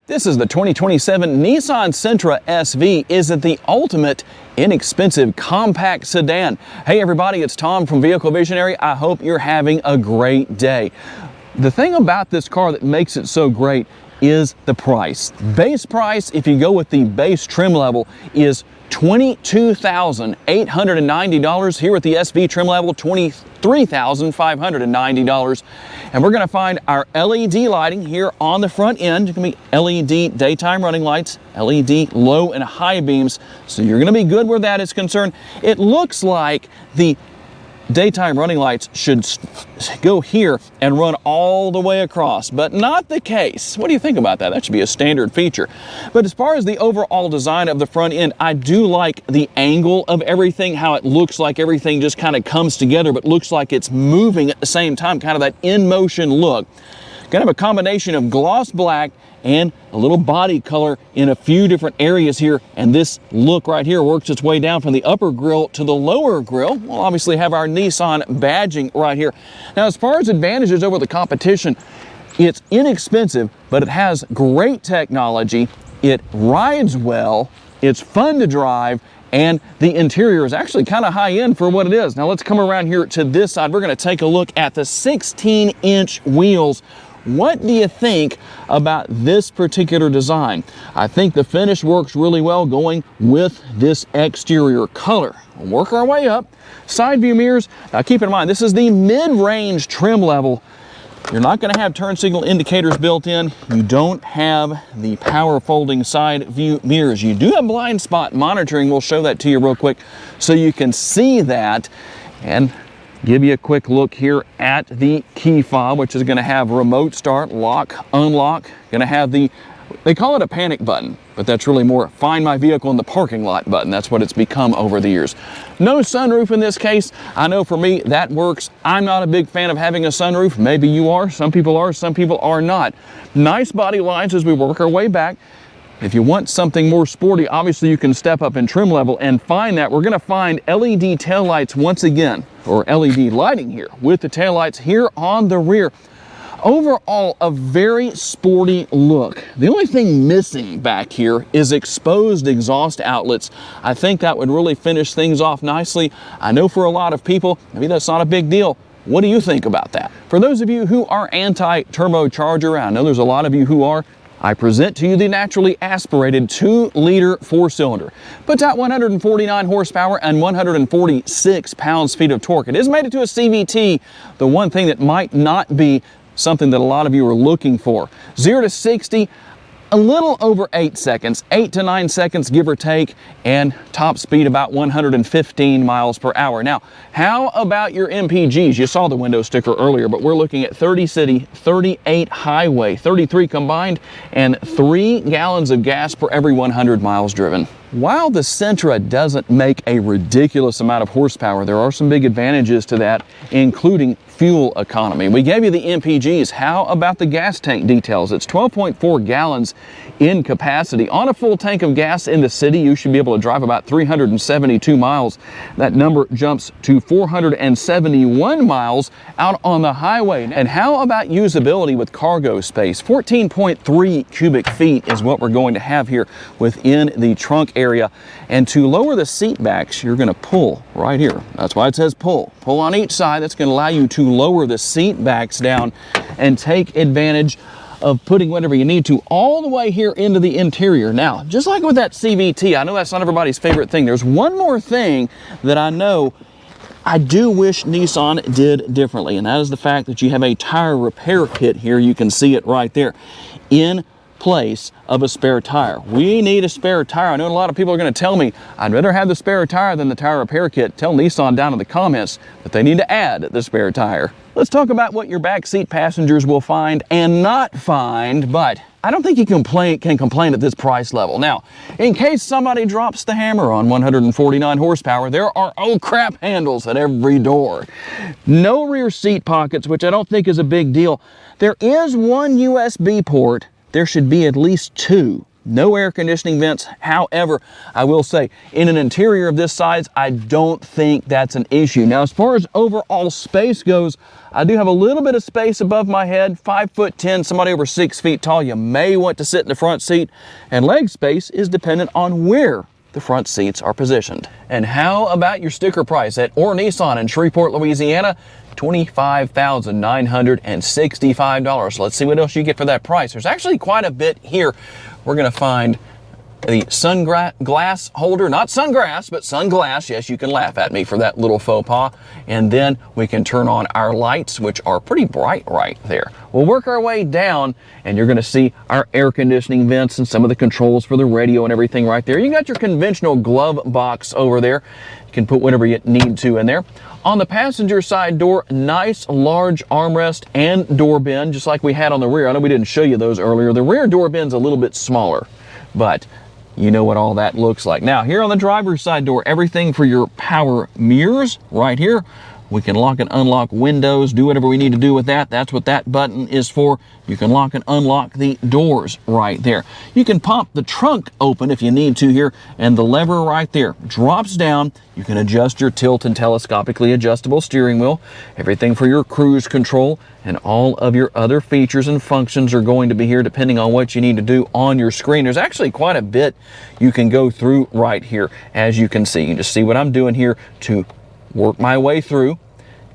This is the 2027 Nissan Sentra SV. Is it the ultimate inexpensive compact sedan? Hey everybody, it's Tom from Vehicle Visionary. I hope you're having a great day. The thing about this car that makes it so great is the price. Base price, if you go with the base trim level, is $22,890. Here at the SV trim level, $23,590. And we're going to find our LED lighting here on the front end. It's going to be LED daytime running lights, LED low and high beams. So you're going to be good where that is concerned. It looks like the daytime running lights should go here and run all the way across, but not the case. What do you think about that? That should be a standard feature. But as far as the overall design of the front end, I do like the angle of everything, how it looks like everything just kind of comes together, but looks like it's moving at the same time, kind of that in motion look. Kind of a combination of gloss black and a little body color in a few different areas here, and this look right here works its way down from the upper grille to the lower grille. We'll obviously have our Nissan badging right here. Now, as far as advantages over the competition, it's inexpensive, but it has great technology, it rides well, it's fun to drive, and the interior is actually kind of high end for what it is. Now let's come around here to this side. We're going to take a look at the 16-inch wheels. What do you think about this particular design? I think the finish works really well going with this exterior color. We'll work our way up. Side view mirrors. Now keep in mind, this is the mid-range trim level. You're not going to have turn signal indicators built in. You don't have the power folding side view mirrors. You do have blind spot monitoring. We'll show that to you real quick so you can see that. And give you a quick look here at the key fob, which is going to have remote start, lock, unlock. Going to have the, they call it a panic button, but that's really more find my vehicle in the parking lot button. That's what it's become over the years. No sunroof in this case. I know for me that works. I'm not a big fan of having a sunroof. Maybe you are. Some people are not. Nice body lines as we work our way back. If you want something more sporty, obviously you can step up in trim level and find that. We're going to find LED taillights once again, or LED lighting here with the taillights here on the rear. Overall, a very sporty look. The only thing missing back here is exposed exhaust outlets. I think that would really finish things off nicely. I know for a lot of people, maybe that's not a big deal. What do you think about that? For those of you who are anti-turbocharger, I know there's a lot of you who are, I present to you the naturally aspirated 2-liter 4-cylinder. Puts out 149 horsepower and 146 pounds-feet of torque. It is made it to a CVT, the one thing that might not be something that a lot of you are looking for. 0 to 60, a little over 8 seconds, 8 to 9 seconds give or take, and top speed about 115 miles per hour. Now, how about your MPGs? You saw the window sticker earlier, but we're looking at 30 city, 38 highway, 33 combined, and 3 gallons of gas per every 100 miles driven. While the Sentra doesn't make a ridiculous amount of horsepower, there are some big advantages to that, including fuel economy. We gave you the MPGs. How about the gas tank details? It's 12.4 gallons in capacity. On a full tank of gas in the city, you should be able to drive about 372 miles. That number jumps to 471 miles out on the highway. And how about usability with cargo space? 14.3 cubic feet is what we're going to have here within the trunk area. And to lower the seat backs, you're going to pull right here. That's why it says pull. Pull on each side. That's going to allow you to lower the seat backs down and take advantage of putting whatever you need to all the way here into the interior. Now, just like with that CVT, I know that's not everybody's favorite thing. There's one more thing that I know I do wish Nissan did differently, and that is the fact that you have a tire repair kit here. You can see it right there in place of a spare tire. We need a spare tire. I know a lot of people are going to tell me I'd rather have the spare tire than the tire repair kit. Tell Nissan down in the comments that they need to add the spare tire. Let's talk about what your back seat passengers will find and not find, but I don't think you can complain at this price level. Now, in case somebody drops the hammer on 149 horsepower, there are oh crap handles at every door. No rear seat pockets, which I don't think is a big deal. There is one USB port. There should be at least 2. no air conditioning vents. However, I will say, in an interior of this size, I don't think that's an issue. Now, as far as overall space goes, I do have a little bit of space above my head, 5'10", somebody over 6 feet tall. You may want to sit in the front seat, and leg space is dependent on where the front seats are positioned. And how about your sticker price at Or Nissan in Shreveport, Louisiana? $25,965. Let's see what else you get for that price. There's actually quite a bit here. We're going to find the sunglass holder, not sungrass, but sunglass. Yes, you can laugh at me for that little faux pas. And then we can turn on our lights, which are pretty bright right there. We'll work our way down, and you're going to see our air conditioning vents and some of the controls for the radio and everything right there. You got your conventional glove box over there. You can put whatever you need to in there. On the passenger side door, nice large armrest and door bin, just like we had on the rear. I know we didn't show you those earlier. The rear door bin's a little bit smaller, but you know what all that looks like. Now, here on the driver's side door, everything for your power mirrors right here. We can lock and unlock windows, do whatever we need to do with that. That's what that button is for. You can lock and unlock the doors right there. You can pop the trunk open if you need to here, and the lever right there drops down. You can adjust your tilt and telescopically adjustable steering wheel, everything for your cruise control, and all of your other features and functions are going to be here depending on what you need to do on your screen. There's actually quite a bit you can go through right here, as you can see. You can just see what I'm doing here to work my way through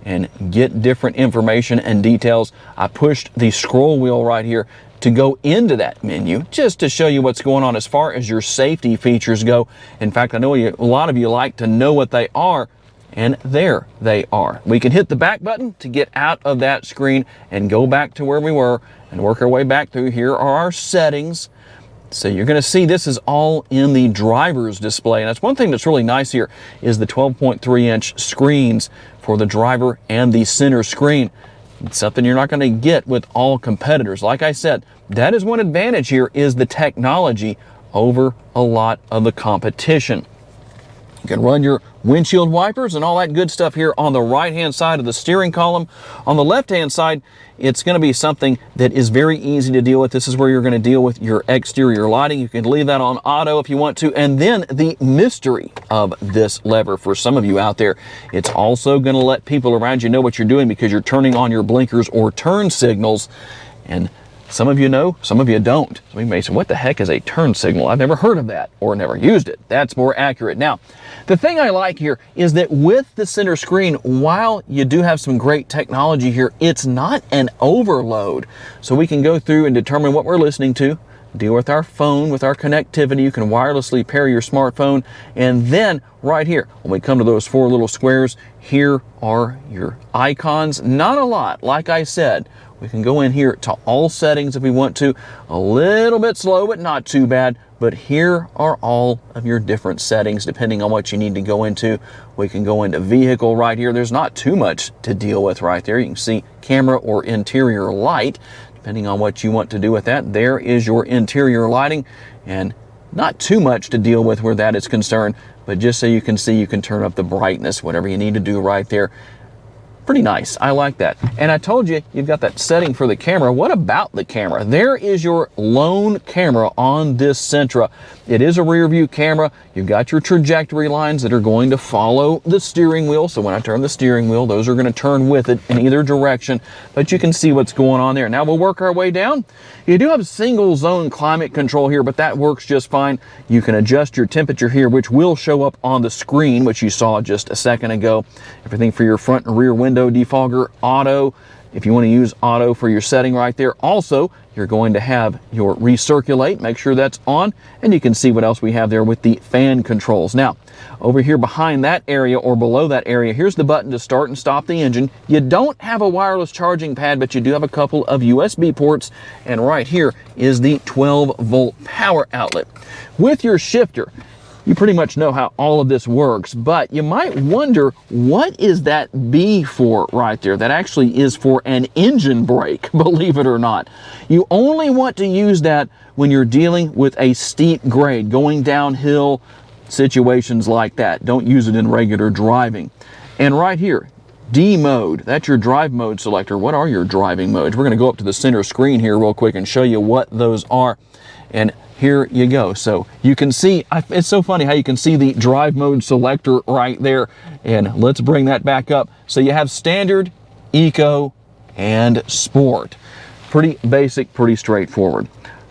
and get different information and details. I pushed the scroll wheel right here to go into that menu just to show you what's going on as far as your safety features go. In fact, I know a lot of you like to know what they are, and there they are. We can hit the back button to get out of that screen and go back to where we were and work our way back through. Here are our settings. So you're going to see this is all in the driver's display. And that's one thing that's really nice here is the 12.3-inch screens for the driver and the center screen. It's something you're not going to get with all competitors. Like I said, that is one advantage here is the technology over a lot of the competition. You can run your windshield wipers and all that good stuff here on the right-hand side of the steering column. On the left-hand side, it's going to be something that is very easy to deal with. This is where you're going to deal with your exterior lighting. You can leave that on auto if you want to. And then the mystery of this lever for some of you out there, it's also going to let people around you know what you're doing because you're turning on your blinkers or turn signals. And some of you know, some of you don't. So you may say, what the heck is a turn signal? I've never heard of that or never used it. That's more accurate. Now, the thing I like here is that with the center screen, while you do have some great technology here, it's not an overload. So we can go through and determine what we're listening to, deal with our phone, with our connectivity. You can wirelessly pair your smartphone. And then right here, when we come to those four little squares, here are your icons. Not a lot, like I said. We can go in here to all settings if we want to. A little bit slow, but not too bad. But here are all of your different settings depending on what you need to go into. We can go into vehicle right here. There's not too much to deal with right there. You can see camera or interior light, depending on what you want to do with that. There is your interior lighting, and not too much to deal with where that is concerned, but just so you can see, you can turn up the brightness, whatever you need to do right there. Pretty nice. I like that. And I told you, you've got that setting for the camera. What about the camera? There is your lone camera on this Sentra. It is a rear view camera. You've got your trajectory lines that are going to follow the steering wheel. So when I turn the steering wheel, those are going to turn with it in either direction, but you can see what's going on there. Now we'll work our way down. You do have single zone climate control here, but that works just fine. You can adjust your temperature here, which will show up on the screen, which you saw just a second ago. Everything for your front and rear window defogger, auto, if you want to use auto for your setting right there. Also, you're going to have your recirculate, make sure that's on, and you can see what else we have there with the fan controls. Now, over here behind that area or below that area, here's the button to start and stop the engine. You don't have a wireless charging pad, but you do have a couple of USB ports, and right here is the 12-volt power outlet. With your shifter, you pretty much know how all of this works, but you might wonder, what is that B for right there? That actually is for an engine brake, believe it or not. You only want to use that when you're dealing with a steep grade, going downhill, situations like that. Don't use it in regular driving. And right here, D mode, that's your drive mode selector. What are your driving modes? We're going to go up to the center screen here real quick and show you what those are. and here you go. So you can see, it's so funny how you can see the drive mode selector right there. And let's bring that back up. So you have standard, eco, and sport. Pretty basic, pretty straightforward.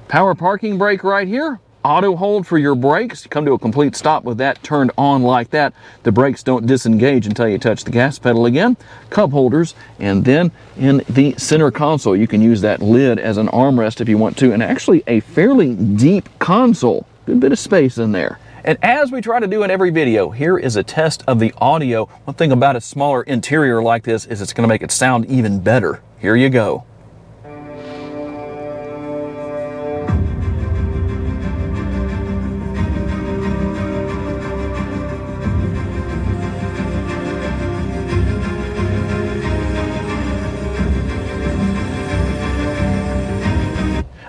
Power parking brake right here. Auto hold for your brakes. You come to a complete stop with that turned on like that. The brakes don't disengage until you touch the gas pedal again. Cup holders, and then in the center console, you can use that lid as an armrest if you want to, and actually a fairly deep console. Good bit of space in there. And as we try to do in every video, here is a test of the audio. One thing about a smaller interior like this is it's going to make it sound even better. Here you go.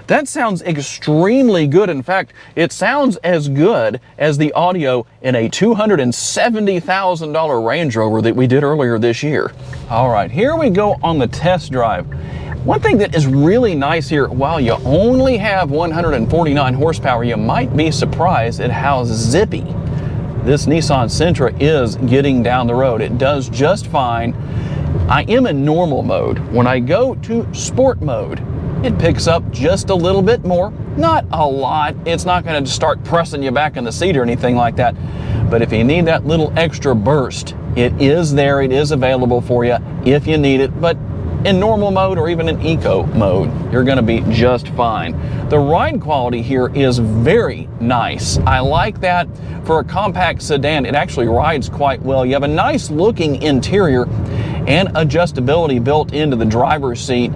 That sounds extremely good. In fact, it sounds as good as the audio in a $270,000 Range Rover that we did earlier this year. All right, here we go on the test drive. One thing that is really nice here, while you only have 149 horsepower, you might be surprised at how zippy this Nissan Sentra is getting down the road. It does just fine. I am in normal mode. When I go to sport mode, it picks up just a little bit more, not a lot. It's not going to start pressing you back in the seat or anything like that. But if you need that little extra burst, it is there. It is available for you if you need it. But in normal mode or even in eco mode, you're going to be just fine. The ride quality here is very nice. I like that. For a compact sedan, it actually rides quite well. You have a nice looking interior and adjustability built into the driver's seat.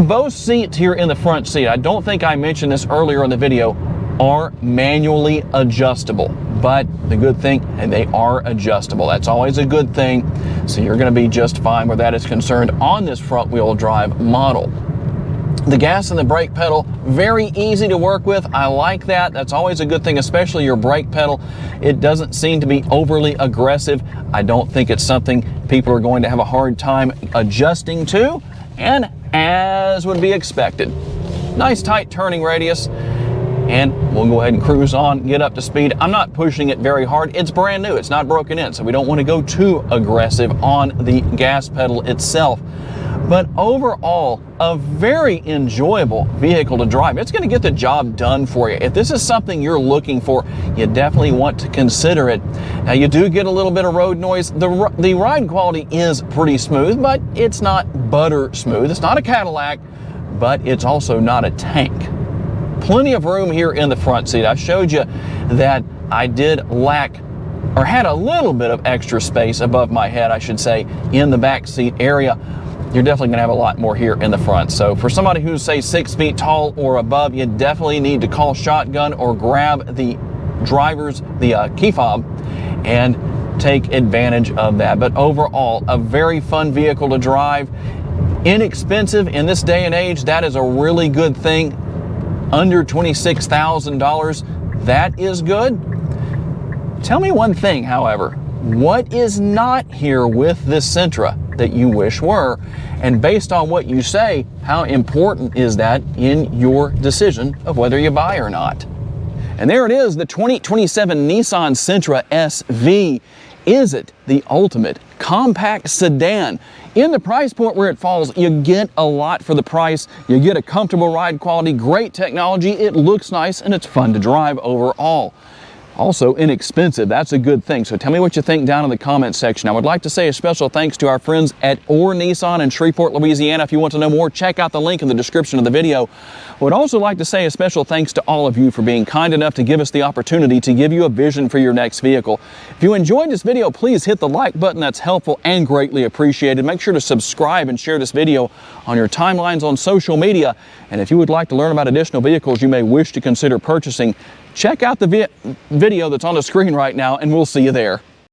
Both seats here in the front seat, I don't think I mentioned this earlier in the video, are manually adjustable. But the good thing, and they are adjustable. That's always a good thing. So you're going to be just fine where that is concerned on this front wheel drive model. The gas and the brake pedal, very easy to work with. I like that. That's always a good thing, especially your brake pedal. It doesn't seem to be overly aggressive. I don't think it's something people are going to have a hard time adjusting to. And as would be expected, nice tight turning radius, and we'll go ahead and cruise on, get up to speed. I'm not pushing it very hard. It's brand new. It's not broken in, so we don't want to go too aggressive on the gas pedal itself. But overall, a very enjoyable vehicle to drive. It's going to get the job done for you. If this is something you're looking for, you definitely want to consider it. Now, you do get a little bit of road noise. The ride quality is pretty smooth, but it's not butter smooth. It's not a Cadillac, but it's also not a tank. Plenty of room here in the front seat. I showed you that I did lack, or had a little bit of extra space above my head, I should say, in the back seat area. You're definitely going to have a lot more here in the front. So for somebody who's, say, 6 feet tall or above, you definitely need to call shotgun or grab the key fob and take advantage of that. But overall, a very fun vehicle to drive. Inexpensive in this day and age. That is a really good thing. Under $26,000, that is good. Tell me one thing, however. What is not here with this Sentra that you wish were? And based on what you say, how important is that in your decision of whether you buy or not? And there it is, the 2027 Nissan Sentra SV. Is it the ultimate compact sedan? In the price point where it falls, you get a lot for the price. You get a comfortable ride quality, great technology, it looks nice, and it's fun to drive overall. Also inexpensive, that's a good thing. So tell me what you think down in the comments section. I would like to say a special thanks to our friends at Orr Nissan in Shreveport, Louisiana. If you want to know more, check out the link in the description of the video. I would also like to say a special thanks to all of you for being kind enough to give us the opportunity to give you a vision for your next vehicle. If you enjoyed this video, please hit the like button. That's helpful and greatly appreciated. Make sure to subscribe and share this video on your timelines on social media. And if you would like to learn about additional vehicles you may wish to consider purchasing, check out the video that's on the screen right now, and we'll see you there.